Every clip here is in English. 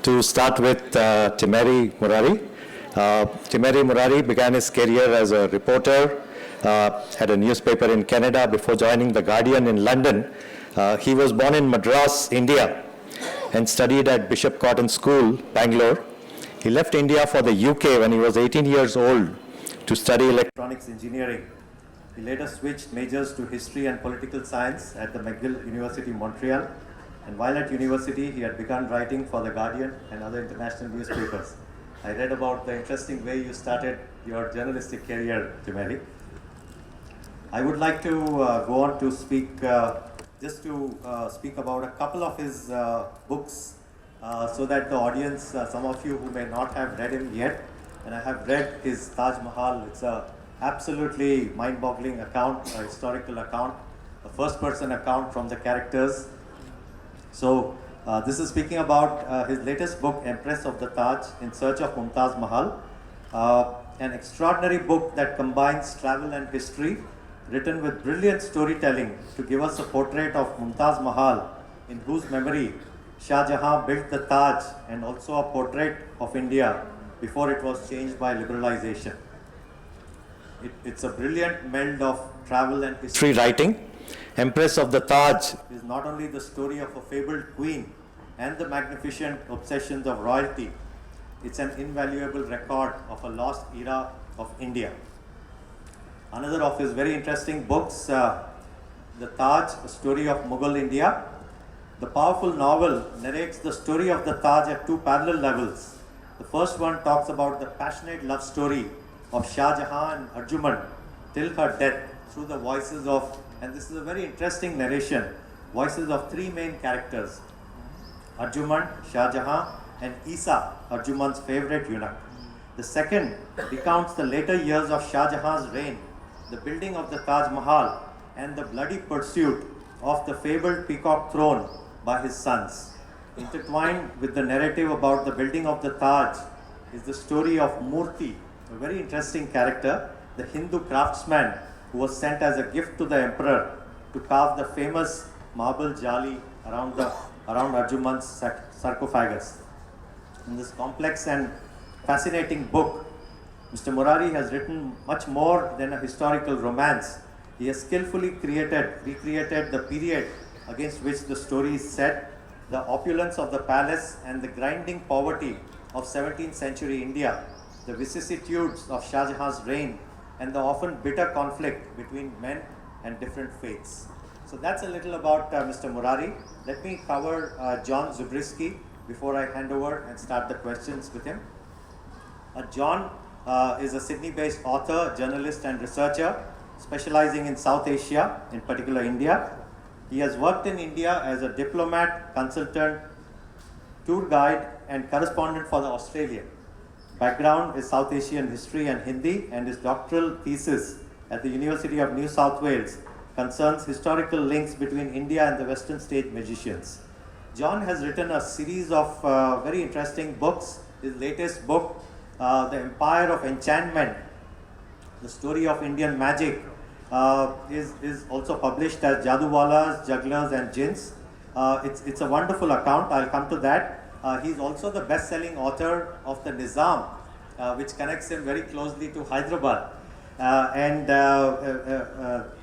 To start with Timeri Murari. Timeri Murari began his career as a reporter at a newspaper in Canada before joining The Guardian in London. He was born in Madras, India, and studied at Bishop Cotton School, Bangalore. He left India for the UK when he was 18 years old to study electronics engineering. He later switched majors to history and political science at the McGill University, Montreal. And while at university, he had begun writing for The Guardian and other international newspapers. I read about the interesting way you started your journalistic career, Timeri. I would like to go on to speak, speak about a couple of his books so that the audience, some of you who may not have read him yet, and I have read his Taj Mahal. It's a absolutely mind-boggling account, a historical account, a first-person account from the characters. So this is speaking about his latest book, Empress of the Taj, In Search of Mumtaz Mahal, an extraordinary book that combines travel and history, written with brilliant storytelling to give us a portrait of Mumtaz Mahal, in whose memory Shah Jahan built the Taj, and also a portrait of India before it was changed by liberalization. It's a brilliant meld of travel and history writing. Empress of the Taj is not only the story of a fabled queen and the magnificent obsessions of royalty, it's an invaluable record of a lost era of India. Another of his very interesting books, The Taj, A Story of Mughal India. The powerful novel narrates the story of the Taj at two parallel levels. The first one talks about the passionate love story of Shah Jahan and Arjuman till her death through the voices of, and this is a very interesting narration, voices of three main characters, Arjuman, Shah Jahan, and Isa, Arjuman's favorite eunuch. The second recounts the later years of Shah Jahan's reign, the building of the Taj Mahal, and the bloody pursuit of the fabled peacock throne by his sons. Intertwined with the narrative about the building of the Taj is the story of Murti, a very interesting character, the Hindu craftsman who was sent as a gift to the emperor to carve the famous marble jali around Arjuman's sarcophagus. In this complex and fascinating book, Mr. Murari has written much more than a historical romance. He has skillfully recreated the period against which the story is set, the opulence of the palace and the grinding poverty of 17th century India, the vicissitudes of Shah Jahan's reign, and the often bitter conflict between men and different faiths. So that's a little about Mr. Murari. Let me cover John Zubrzycki before I hand over and start the questions with him. John is a Sydney-based author, journalist and researcher specializing in South Asia, in particular India. He has worked in India as a diplomat, consultant, tour guide and correspondent for the Australian. Background is South Asian history and Hindi, and his doctoral thesis at the University of New South Wales concerns historical links between India and the Western stage magicians. John has written a series of very interesting books. His latest book, The Empire of Enchantment, the story of Indian magic, is also published as Jaduwalas, Jugglers and Jinns. It's a wonderful account. I'll come to that. He's also the best-selling author of The Nizam, which connects him very closely to Hyderabad.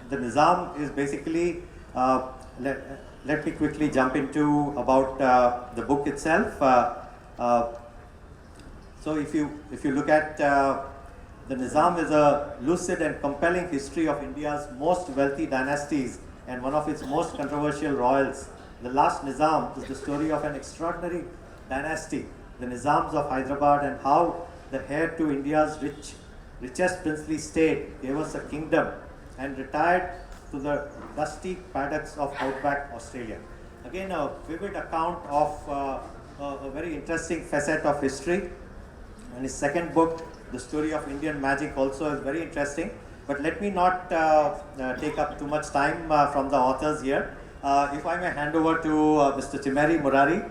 The Nizam is basically, let me quickly jump into about the book itself. So if you look at the Nizam is a lucid and compelling history of India's most wealthy dynasties and one of its most controversial royals. The last Nizam is the story of an extraordinary dynasty, the Nizams of Hyderabad, and how the heir to India's richest princely state gave us a kingdom and retired to the dusty paddocks of outback Australia. Again, a vivid account of a very interesting facet of history. And his second book, The Story of Indian Magic, also is very interesting. But let me not take up too much time from the authors here. If I may hand over to Mr. Timeri Murari.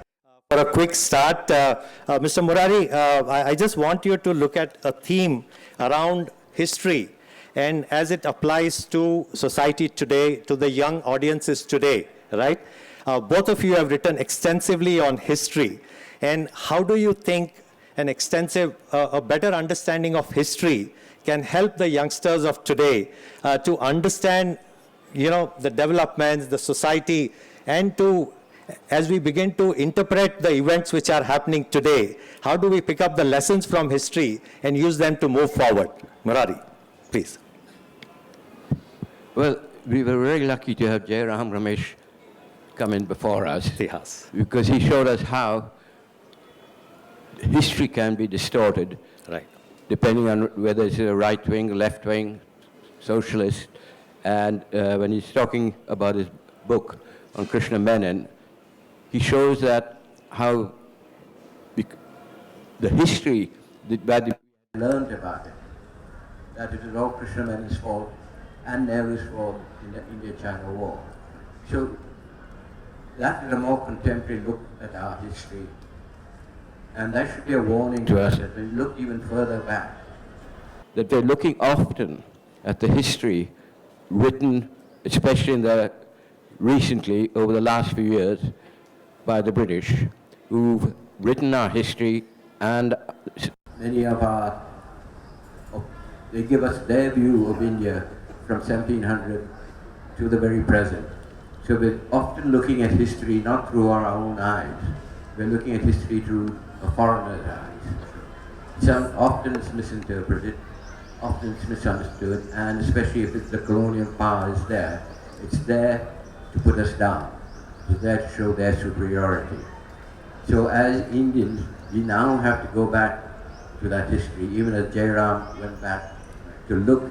For a quick start, Mr. Murari, I just want you to look at a theme around history and as it applies to society today, to the young audiences today, right? Both of you have written extensively on history. And how do you think an extensive, a better understanding of history can help the youngsters of today to understand, the developments, the society, and to, as we begin to interpret the events which are happening today, how do we pick up the lessons from history and use them to move forward? Murari, please. Well, we were very lucky to have Jairam Ramesh come in before us. Yes. Because he showed us how history can be distorted. Right. Depending on whether it's a right wing, left wing, socialist. And when he's talking about his book on Krishna Menon, he shows that how the history that we learned about it, that it is all Krishna Menon's fault and Nehru's fault in the India-China war. So that is a more contemporary look at our history. And that should be a warning to us that we look even further back. That we're looking often at the history written, especially recently, over the last few years, by the British, who've written our history, and many of they give us their view of India from 1700 to the very present. So we're often looking at history not through our own eyes. We're looking at history through a foreigner's eyes. Often it's misinterpreted, often it's misunderstood, and especially if the colonial power is there, it's there to put us down. It's there to show their superiority. So as Indians, we now have to go back to that history, even as Jairam went back to look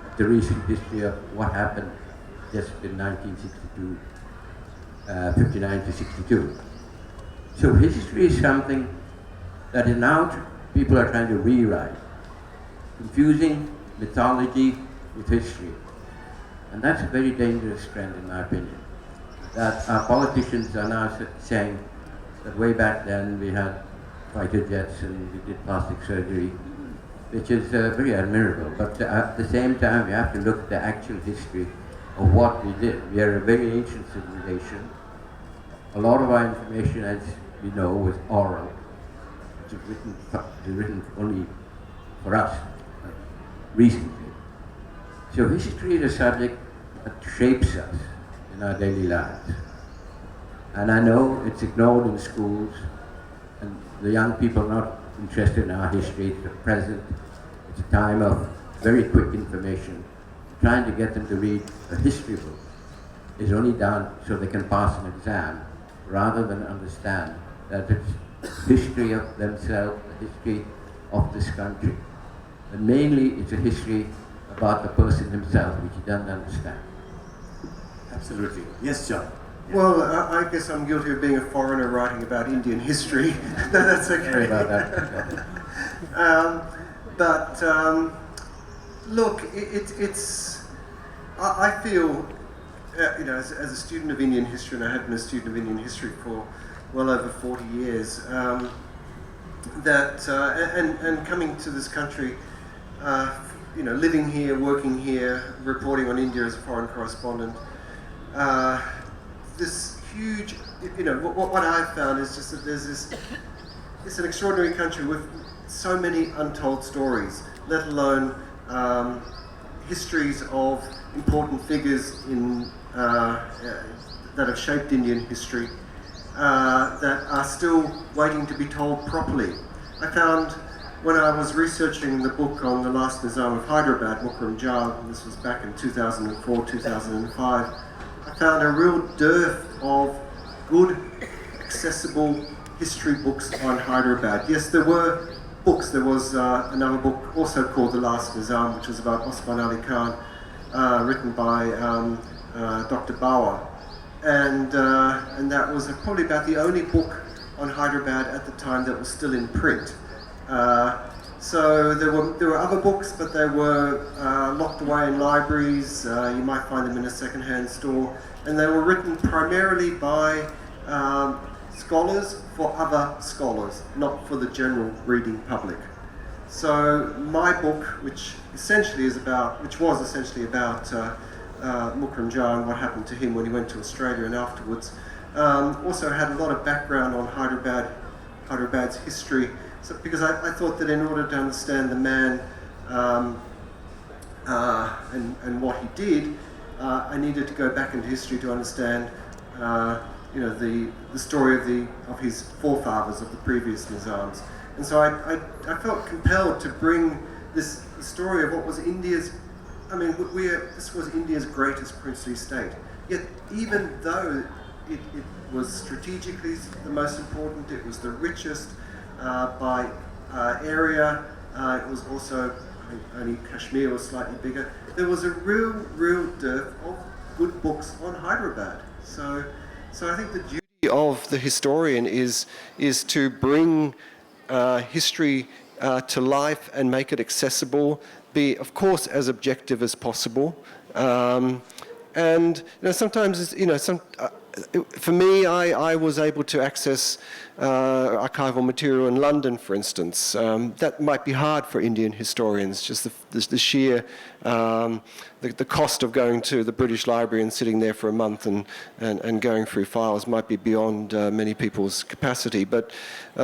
at the recent history of what happened just in 1962, 59 to 62. So history is something that is now people are trying to rewrite, confusing mythology with history. And that's a very dangerous trend in my opinion. That our politicians are now saying that way back then we had fighter jets and we did plastic surgery, which is very admirable. But at the same time we have to look at the actual history of what we did. We are a very ancient civilization. A lot of our information, as we know, was oral. It was written only for us recently. So history is a subject that shapes us in our daily lives. And I know it's ignored in schools, and the young people are not interested in our history. It's the present. It's a time of very quick information. Trying to get them to read a history book is only done so they can pass an exam, rather than understand that it's history of themselves, the history of this country. And mainly it's a history about the person himself, which he doesn't understand. Absolutely. Yes, John. Yeah. Well, I guess I'm guilty of being a foreigner writing about Indian history. That's okay. Sorry about that. Look, I feel, as a student of Indian history, and I have been a student of Indian history for well over 40 years, and coming to this country, living here, working here, reporting on India as a foreign correspondent, this huge, what I've found is just that it's an extraordinary country with so many untold stories, let alone histories of important figures that have shaped Indian history that are still waiting to be told properly. I found when I was researching the book on the last Nizam of Hyderabad, Mukram Jal, and this was back in 2004, 2005, I found a real dearth of good, accessible history books on Hyderabad. Yes, there were books. There was another book also called The Last Nizam, which was about Osman Ali Khan, written by Dr. Bauer. And that was probably about the only book on Hyderabad at the time that was still in print. So there were other books, but they were locked away in libraries. You might find them in a second-hand store, and they were written primarily by scholars for other scholars, not for the general reading public. So my book, which was essentially about Mukram Jal and what happened to him when he went to Australia and afterwards, also had a lot of background on Hyderabad Hyderabad's history, so, because I thought that in order to understand the man and what he did, I needed to go back into history to understand, the story of his forefathers, of the previous Nizams. And so I felt compelled to bring this story of what was India's. I mean, this was India's greatest princely state. Yet, even though it was strategically the most important, it was the richest by area. It was also, I think, only Kashmir was slightly bigger. There was a real dearth of good books on Hyderabad. So I think the duty of the historian is to bring history to life and make it accessible, be, of course, as objective as possible. And sometimes it's, for me, I was able to access archival material in London, for instance. That might be hard for Indian historians, just the sheer, the cost of going to the British Library and sitting there for a month and going through files might be beyond many people's capacity. But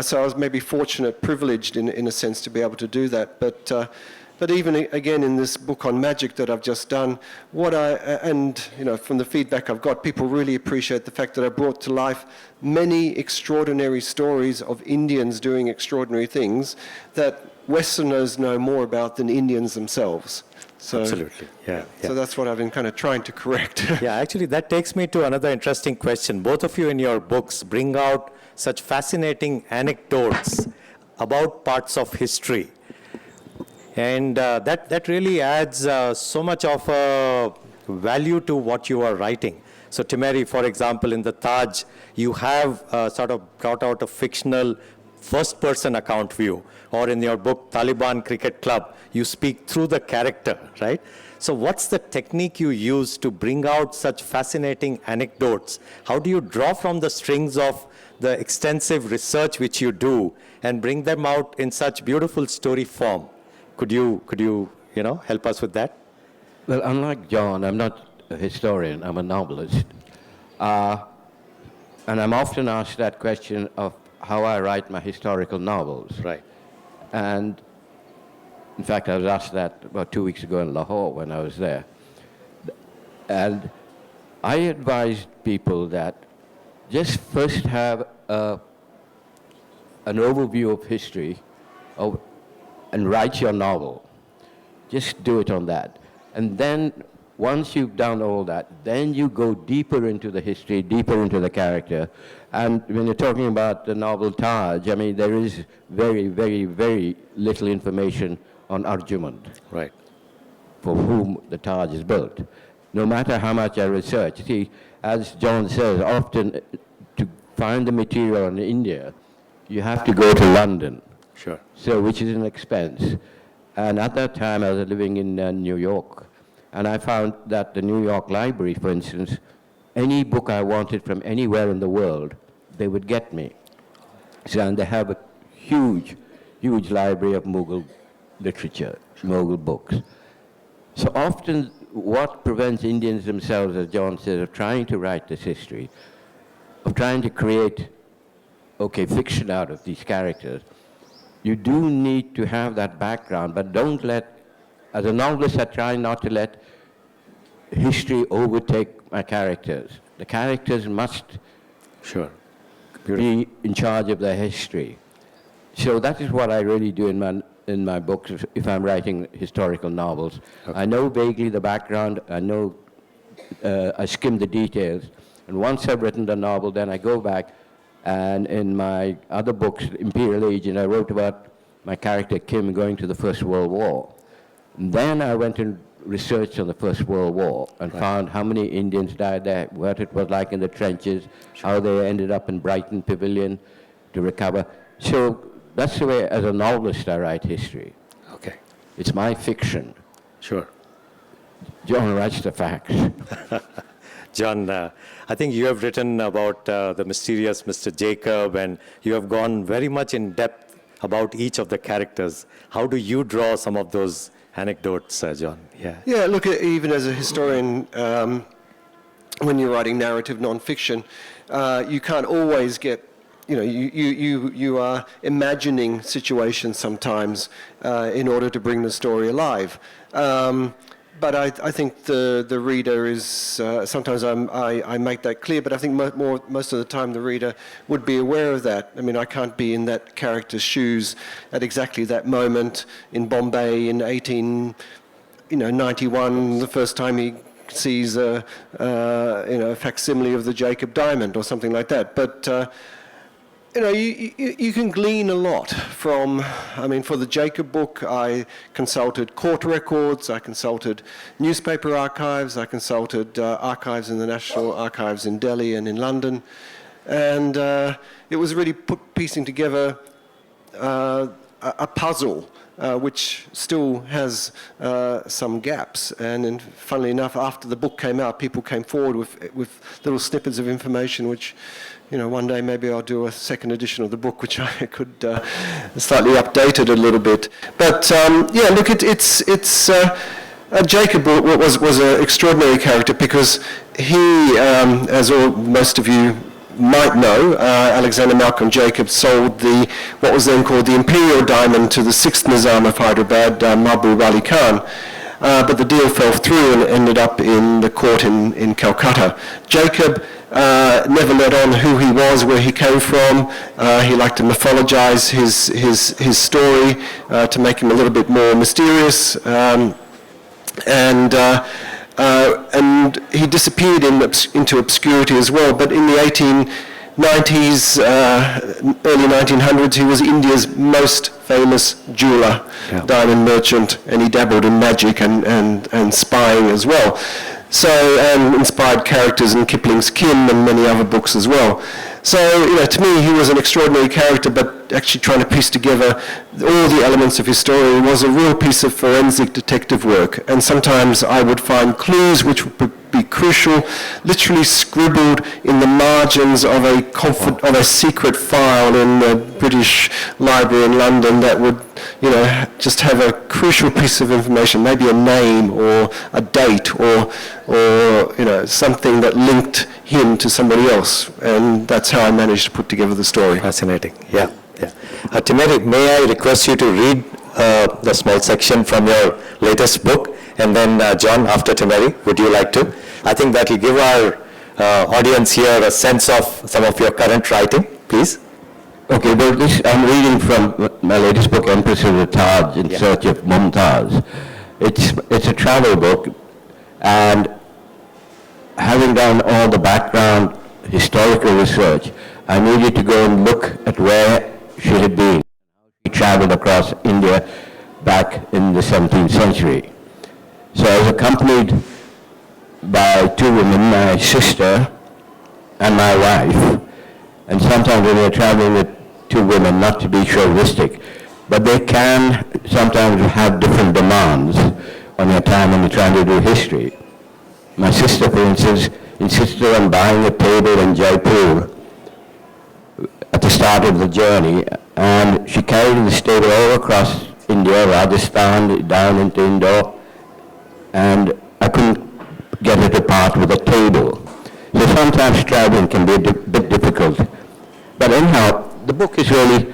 so I was maybe fortunate, privileged in a sense to be able to do that. But even again in this book on magic that I've just done, from the feedback I've got, people really appreciate the fact that I brought to life many extraordinary stories of Indians doing extraordinary things that Westerners know more about than Indians themselves. So, absolutely, yeah. So that's what I've been kind of trying to correct. Yeah, actually that takes me to another interesting question. Both of you in your books bring out such fascinating anecdotes about parts of history. And that really adds so much of value to what you are writing. So Timeri, for example, in the Taj, you have sort of brought out a fictional first-person account view. Or in your book, Taliban Cricket Club, you speak through the character, right? So what's the technique you use to bring out such fascinating anecdotes? How do you draw from the strings of the extensive research which you do and bring them out in such beautiful story form? Could you help us with that? Well, unlike John, I'm not a historian, I'm a novelist. And I'm often asked that question of how I write my historical novels. Right. And in fact, I was asked that about 2 weeks ago in Lahore when I was there. And I advised people that just first have an overview of history and write your novel. Just do it on that. And then once you've done all that, then you go deeper into the history, deeper into the character. And when you're talking about the novel Taj, I mean, there is very, very, very little information on Arjumand, right, for whom the Taj is built. No matter how much I research. See, as John says, often to find the material in India, you have to go to London. Sure. So, which is an expense. And at that time, I was living in New York. And I found that the New York Library, for instance, any book I wanted from anywhere in the world, they would get me. So, and they have a huge, huge library of Mughal literature, Mughal books. So often what prevents Indians themselves, as John said, of trying to write this history, of trying to create, fiction out of these characters, you do need to have that background, but don't let, as a novelist, I try not to let history overtake my characters. The characters must be in charge of their history. So that is what I really do in my books if I'm writing historical novels. Okay. I know vaguely the background, I know, I skim the details, and once I've written the novel, then I go back. And in my other books, Imperial Agent, I wrote about my character Kim going to the First World War. And then I went and researched on the First World War and found how many Indians died there, what it was like in the trenches, how they ended up in Brighton Pavilion to recover. So that's the way, as a novelist, I write history. Okay. It's my fiction. Sure. John writes the facts. John, I think you have written about the mysterious Mr. Jacob, and you have gone very much in depth about each of the characters. How do you draw some of those anecdotes, John? Yeah, look, even as a historian, when you're writing narrative nonfiction, you can't always get you are imagining situations sometimes in order to bring the story alive. But I think the reader is, sometimes I make that clear, but I think most of the time the reader would be aware of that. I mean, I can't be in that character's shoes at exactly that moment in Bombay in 1891, the first time he sees a facsimile of the Jacob diamond or something like that. But you can glean a lot from, I mean, for the Jacob book, I consulted court records, I consulted newspaper archives, I consulted archives in the National Archives in Delhi and in London, and it was really piecing together a puzzle which still has some gaps. And funnily enough, after the book came out, people came forward with little snippets of information which, one day maybe I'll do a second edition of the book, which I could slightly update it a little bit. But yeah, look, Jacob was an extraordinary character because he, as most of you might know, Alexander Malcolm Jacob sold what was then called the Imperial Diamond to the 6th Nizam of Hyderabad, Mahbub Ali Khan. But the deal fell through and ended up in the court in Calcutta. Jacob never let on who he was, where he came from. He liked to mythologize his story to make him a little bit more mysterious. And he disappeared into obscurity as well. But in the 1890s, early 1900s, he was India's most famous jeweler, diamond merchant, and he dabbled in magic and spying as well. So, and inspired characters in Kipling's Kim and many other books as well. So, to me, he was an extraordinary character, but actually trying to piece together all the elements of his story was a real piece of forensic detective work. And sometimes I would find clues which would be crucial, literally scribbled in the margins of a secret file in the British Library in London that would, just have a crucial piece of information, maybe a name or a date or something that linked him to somebody else. And that's how I managed to put together the story. Fascinating, yeah. Timeri, may I request you to read the small section from your latest book, and then John, after Timeri, would you like to? I think that will give our audience here a sense of some of your current writing, please. Okay, well, I'm reading from my latest book, Empress of the Taj, In Search of Mumtaz. It's a travel book, and having done all the background historical research, I needed to go and look at where she had been. She traveled across India back in the 17th century. So I was accompanied by two women, my sister and my wife. And sometimes when you're traveling with two women, not to be chauvinistic, but they can sometimes have different demands on your time when you're trying to do history. My sister, for instance, insisted on buying a table in Jaipur at the start of the journey, and she carried this table all across India, Rajasthan, down into Indore, and I couldn't get her to part with a table. So sometimes traveling can be a bit difficult. But anyhow, the book is really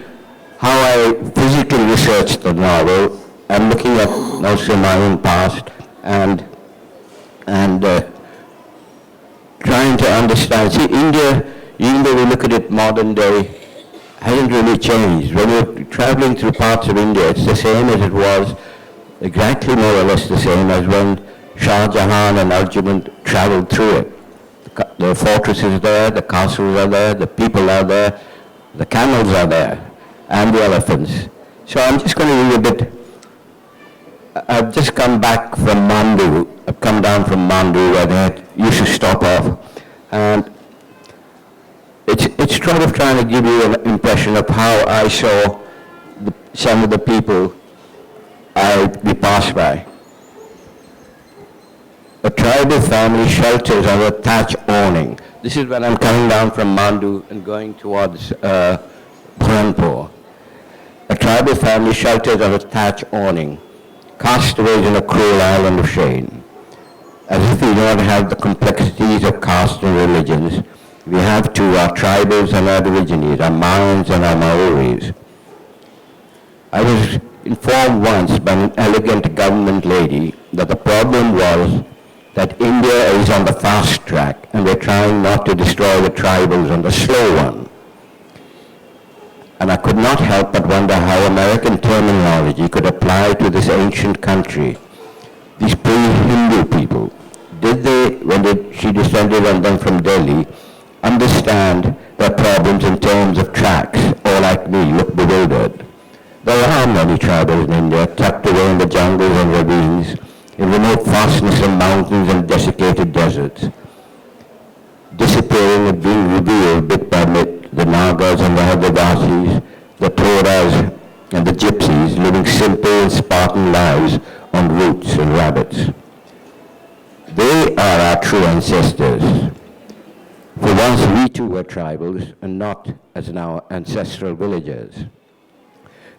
how I physically researched the novel. I'm looking at also my own past and trying to understand. See, India, even though we look at it modern day, hasn't really changed. When you're traveling through parts of India, it's the same as it was, exactly more or less the same as when Shah Jahan and Arjun traveled through it. The fortresses are there, the castles are there, the people are there, the camels are there, and the elephants. So I'm just going to read a bit. I've just come back from Mandu. I've come down from Mandu where they used to stop off. And it's sort of trying to give you an impression of how I saw some of the people we passed by. A tribal family shelters on a thatch awning. This is when I'm coming down from Mandu and going towards Burhanpur. A tribal family shelters on a thatch awning, castaways in a cruel island of shame. As if we don't have the complexities of caste and religions, We have two, our tribals and our aborigines, our Mayans and our Maoris. I was informed once by an elegant government lady that the problem was that India is on the fast track and we're trying not to destroy the tribals on the slow one. And I could not help but wonder how American terminology could apply to this ancient country, these pre-Hindu people. Did they, when she descended on them from Delhi, understand their problems in terms of tracks, or like me, look bewildered? There are many tribals in India, tucked away in the jungles and ravines, in remote fastnesses of mountains and desiccated deserts, disappearing and being revealed bit by bit, the Nagas and the Adivasis, the Toras and the Gypsies, living simple and Spartan lives on roots and rabbits. They are our true ancestors. For once we too were tribals and not as now ancestral villagers.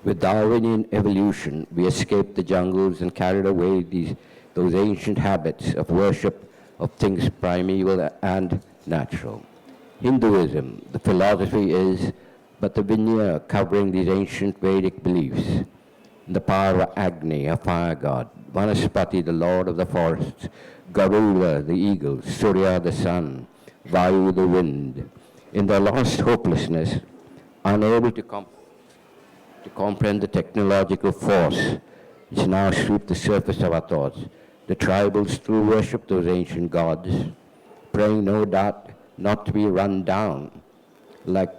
With Darwinian evolution, we escaped the jungles and carried away those ancient habits of worship of things primeval and natural. Hinduism, the philosophy is but the veneer covering these ancient Vedic beliefs. The power of Agni, a fire god, Vanaspati, the lord of the forests, Garuda, the eagle, Surya, the sun, Vayu, the wind. In their lost hopelessness, unable to comprehend the technological force which now sweep the surface of our thoughts, the tribals still worship those ancient gods, praying no doubt not to be run down by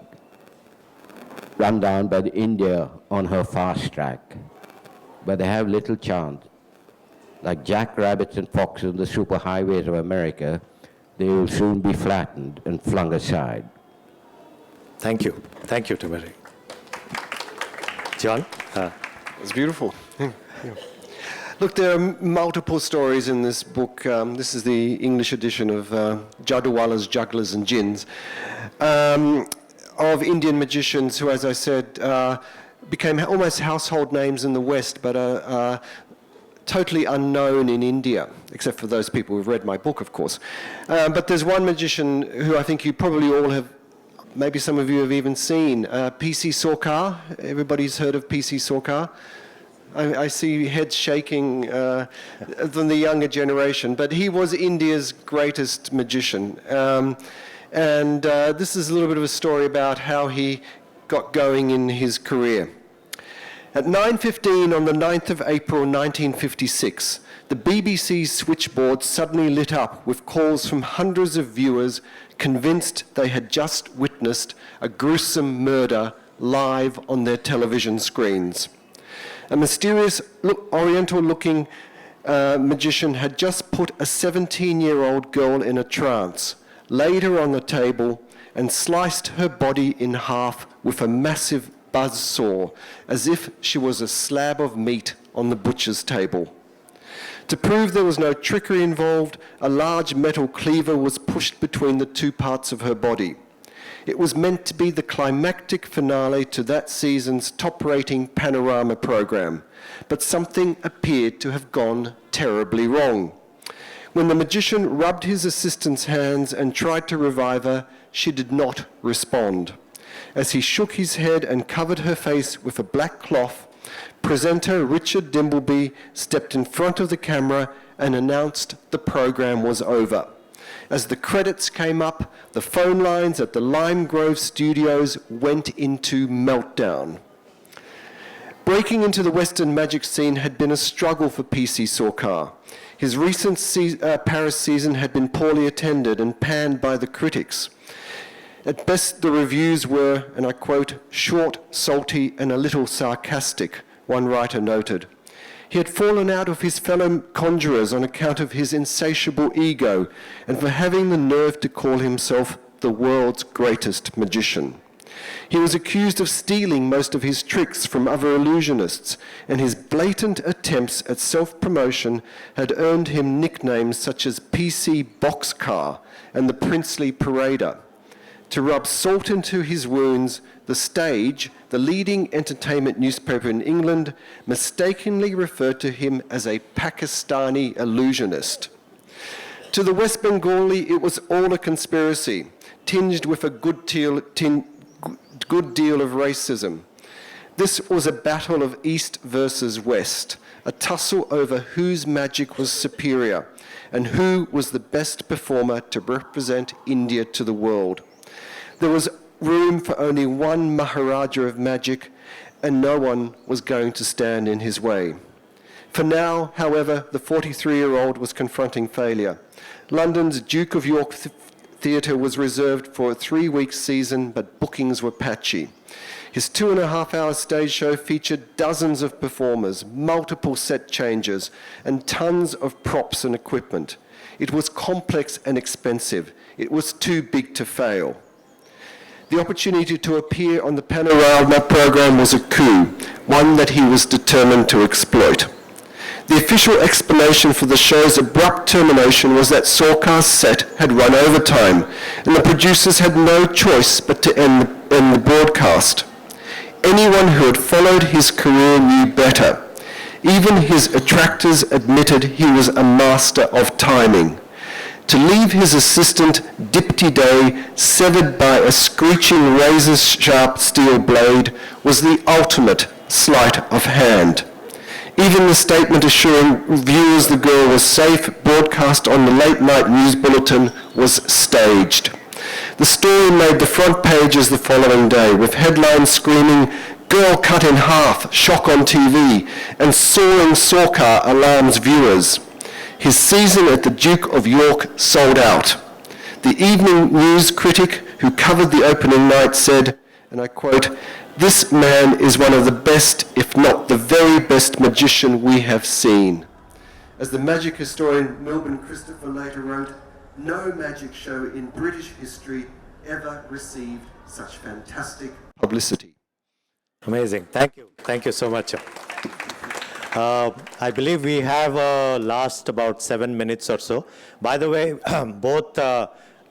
the India on her fast track. But they have little chance. Like jackrabbits and foxes on the superhighways of America, they will soon be flattened and flung aside. Thank you. Thank you, Timeri. John? It's beautiful. Yeah. Look, there are multiple stories in this book. This is the English edition of Jadwala's Jugglers and Jinns, of Indian magicians who, as I said, became almost household names in the West, but are totally unknown in India, except for those people who've read my book, of course. But there's one magician who I think you probably all have, maybe some of you have even seen, P.C. Sarkar. Everybody's heard of P.C. Sarkar? I see heads shaking from the younger generation, but he was India's greatest magician. This is a little bit of a story about how he got going in his career. At 9:15 on the 9th of April 1956, the BBC's switchboard suddenly lit up with calls from hundreds of viewers convinced they had just witnessed a gruesome murder live on their television screens. A mysterious oriental-looking magician had just put a 17-year-old girl in a trance, laid her on the table, and sliced her body in half with a massive buzzsaw, as if she was a slab of meat on the butcher's table. To prove there was no trickery involved, a large metal cleaver was pushed between the two parts of her body. It was meant to be the climactic finale to that season's top-rating Panorama program, but something appeared to have gone terribly wrong. When the magician rubbed his assistant's hands and tried to revive her, she did not respond. As he shook his head and covered her face with a black cloth, presenter Richard Dimbleby stepped in front of the camera and announced the program was over. As the credits came up, the phone lines at the Lime Grove studios went into meltdown. Breaking into the Western magic scene had been a struggle for P.C. Sarkar. His recent Paris season had been poorly attended and panned by the critics. At best, the reviews were, and I quote, short, salty, and a little sarcastic, one writer noted. He had fallen out with his fellow conjurers on account of his insatiable ego and for having the nerve to call himself the world's greatest magician. He was accused of stealing most of his tricks from other illusionists, and his blatant attempts at self-promotion had earned him nicknames such as PC Boxcar and the Princely Parader. To rub salt into his wounds, The Stage, the leading entertainment newspaper in England, mistakenly referred to him as a Pakistani illusionist. To the West Bengali, it was all a conspiracy, tinged with a good deal of racism. This was a battle of East versus West, a tussle over whose magic was superior and who was the best performer to represent India to the world. There was room for only one Maharaja of magic, and no one was going to stand in his way. For now, however, the 43-year-old was confronting failure. London's Duke of York Theatre was reserved for a 3-week season, but bookings were patchy. His 2.5-hour stage show featured dozens of performers, multiple set changes, and tons of props and equipment. It was complex and expensive. It was too big to fail. The opportunity to appear on the Panorama program was a coup, one that he was determined to exploit. The official explanation for the show's abrupt termination was that Sarkar's set had run overtime, and the producers had no choice but to end the broadcast. Anyone who had followed his career knew better. Even his attractors admitted he was a master of timing. To leave his assistant, Dipti Day, severed by a screeching razor-sharp steel blade was the ultimate sleight of hand. Even the statement assuring viewers the girl was safe, broadcast on the late-night news bulletin, was staged. The story made the front pages the following day, with headlines screaming, "Girl cut in half, shock on TV," and soaring Sarkar alarms viewers. His season at the Duke of York sold out. The Evening News critic who covered the opening night said, and I quote, "This man is one of the best, if not the very best magician we have seen." As the magic historian Melbourne Christopher later wrote, "No magic show in British history ever received such fantastic publicity." Amazing. Thank you. Thank you so much. I believe we have last about 7 minutes or so. By the way, both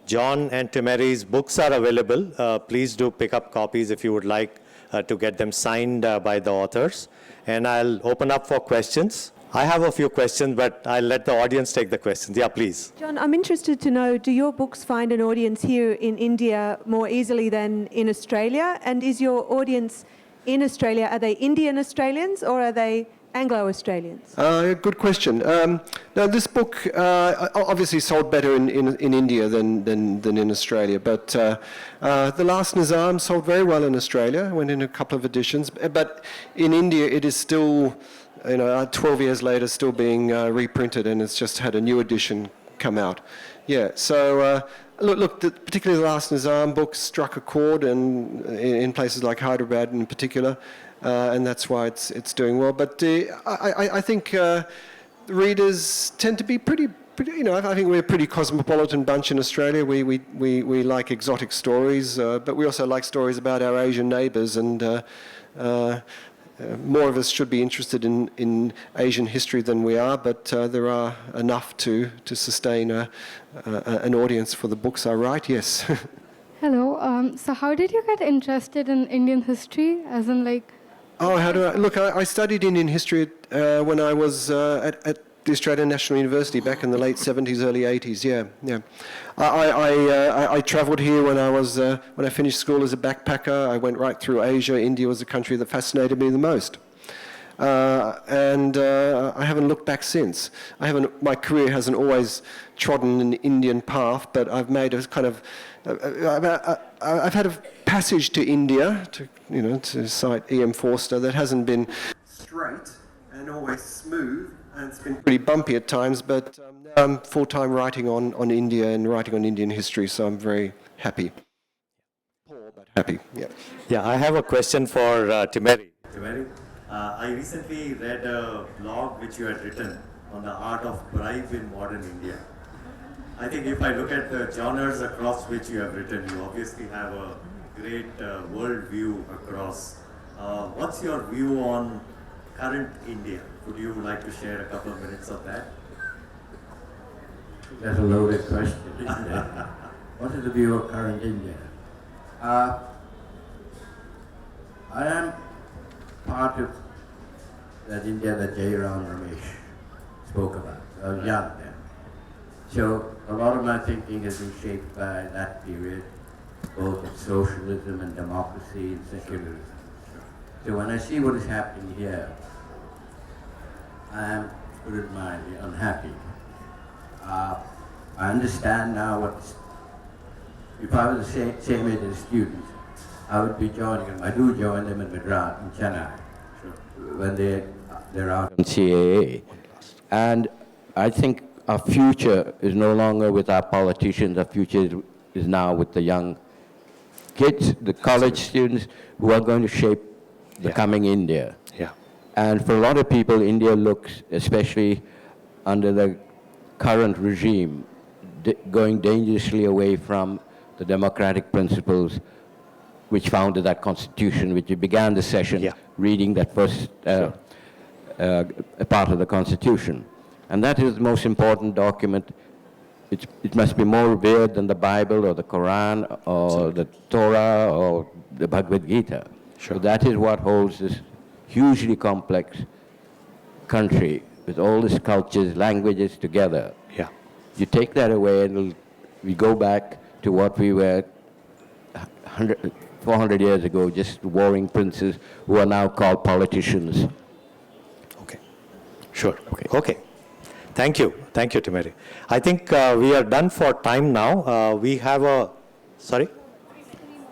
John and Timeri's books are available. Please do pick up copies if you would like to get them signed by the authors. And I'll open up for questions. I have a few questions, but I'll let the audience take the questions. Yeah, please. John, I'm interested to know, do your books find an audience here in India more easily than in Australia? And is your audience in Australia, are they Indian Australians or are they Anglo-Australians? Good question. Now, this book obviously sold better in India than in Australia, but The Last Nizam sold very well in Australia, went in a couple of editions, but in India it is still, 12 years later, still being reprinted, and it's just had a new edition come out. Yeah, so particularly The Last Nizam book struck a chord, and in places like Hyderabad in particular. And that's why it's doing well. But I think readers tend to be pretty. I think we're a pretty cosmopolitan bunch in Australia. We like exotic stories, but we also like stories about our Asian neighbours, and more of us should be interested in Asian history than we are. But there are enough to sustain an audience for the books I write. Yes. Hello. So how did you get interested in Indian history, as in like? Oh, how do I... Look, I studied Indian history when I was at the Australian National University back in the late 70s, early 80s, yeah. I travelled here when I finished school as a backpacker. I went right through Asia. India was the country that fascinated me the most. And I haven't looked back since. My career hasn't always trodden an Indian path, but I've made a kind of... I've had a passage to India, to cite E.M. Forster, that hasn't been straight and always smooth, and it's been pretty bumpy at times, but now I'm full-time writing on India and writing on Indian history, so I'm very happy. Poor, but happy, yeah. Yeah, I have a question for Timeri. Timeri, I recently read a blog which you had written on the art of bribe in modern India. I think if I look at the genres across which you have written, you obviously have a great world view across. What's your view on current India? Would you like to share a couple of minutes of that? That's a loaded question, isn't it? What is the view of current India? I am part of that India that Jairam Ramesh spoke about. I was young then. So a lot of my thinking has been shaped by that period, both of socialism and democracy and secularism. So when I see what is happening here, I am, to put it mildly, unhappy. I understand now if I was the same age as students, I would be joining them. I do join them in Madras, in Chennai, when they're out on CAA. And I think our future is no longer with our politicians. Our future is now with the young kids, the college students who are going to shape the coming India. Yeah. And for a lot of people, India looks, especially under the current regime, going dangerously away from the democratic principles which founded that constitution, which began the session reading that first part of the constitution. And that is the most important document. It must be more revered than the Bible or the Quran or the Torah or the Bhagavad Gita. Sure. So that is what holds this hugely complex country with all these cultures, languages together. Yeah. You take that away and we go back to what we were 400 years ago, just warring princes who are now called politicians. Okay. Sure. Okay. Thank you, Timeri. I think we are done for time now. We have a, sorry?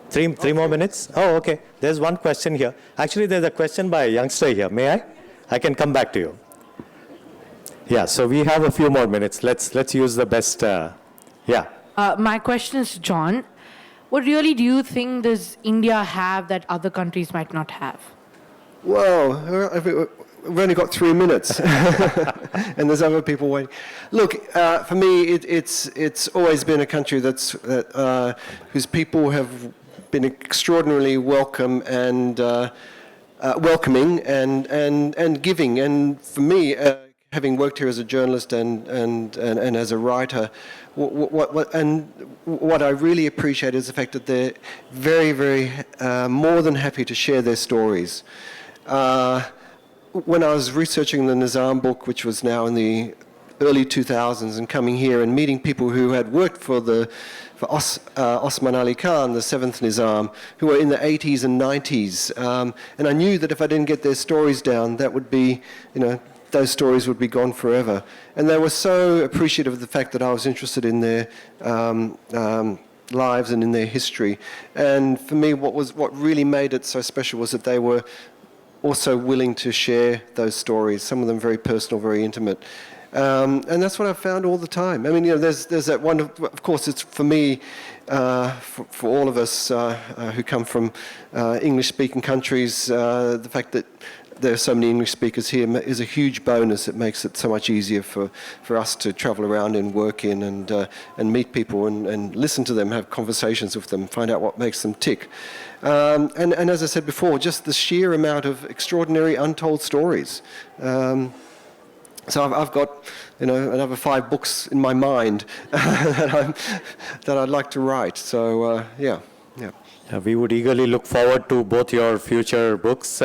Three more minutes? Oh, okay. There's one question here. Actually, there's a question by a youngster here. May I? I can come back to you. Yeah, so we have a few more minutes. Let's use the best, My question is, John, what really do you think does India have that other countries might not have? Well, we've only got 3 minutes, and there's other people waiting. Look, for me, it's always been a country whose people have been extraordinarily welcome and welcoming and giving. And for me, having worked here as a journalist and as a writer, what I really appreciate is the fact that they're very, very more than happy to share their stories. When I was researching the Nizam book, which was now in the early 2000s, and coming here and meeting people who had worked for Osman Ali Khan, the 7th Nizam, who were in the 80s and 90s, and I knew that if I didn't get their stories down, that would be, those stories would be gone forever. And they were so appreciative of the fact that I was interested in their lives and in their history. And for me, what really made it so special was that they were also willing to share those stories, some of them very personal, very intimate. And that's what I've found all the time. I mean, there's that one, of course, it's for me, for all of us who come from English-speaking countries, the fact that there are so many English speakers here is a huge bonus. It makes it so much easier for us to travel around and work in and meet people and listen to them, have conversations with them, find out what makes them tick. And as I said before, just the sheer amount of extraordinary untold stories. So I've got, another 5 books in my mind that I'd like to write. So yeah. We would eagerly look forward to both your future books.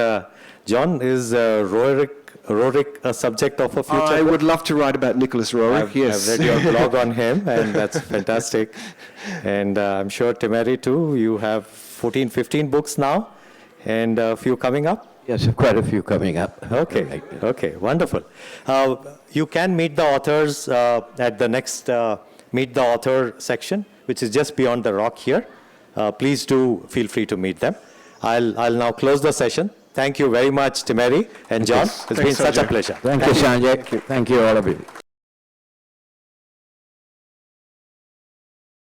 John, is Roerich a subject of a future book? I would love to write about Nicholas Roerich, yes. I've read your blog on him, and that's fantastic. And I'm sure, Timeri, too, you have 14, 15 books now, and a few coming up? Yes, quite a few coming up. Okay, wonderful. You can meet the authors at the next Meet the Author section, which is just beyond the rock here. Please do feel free to meet them. I'll now close the session. Thank you very much, Timeri and John. It's been such a pleasure. Thank you, Sanjay. Thank you, all of you.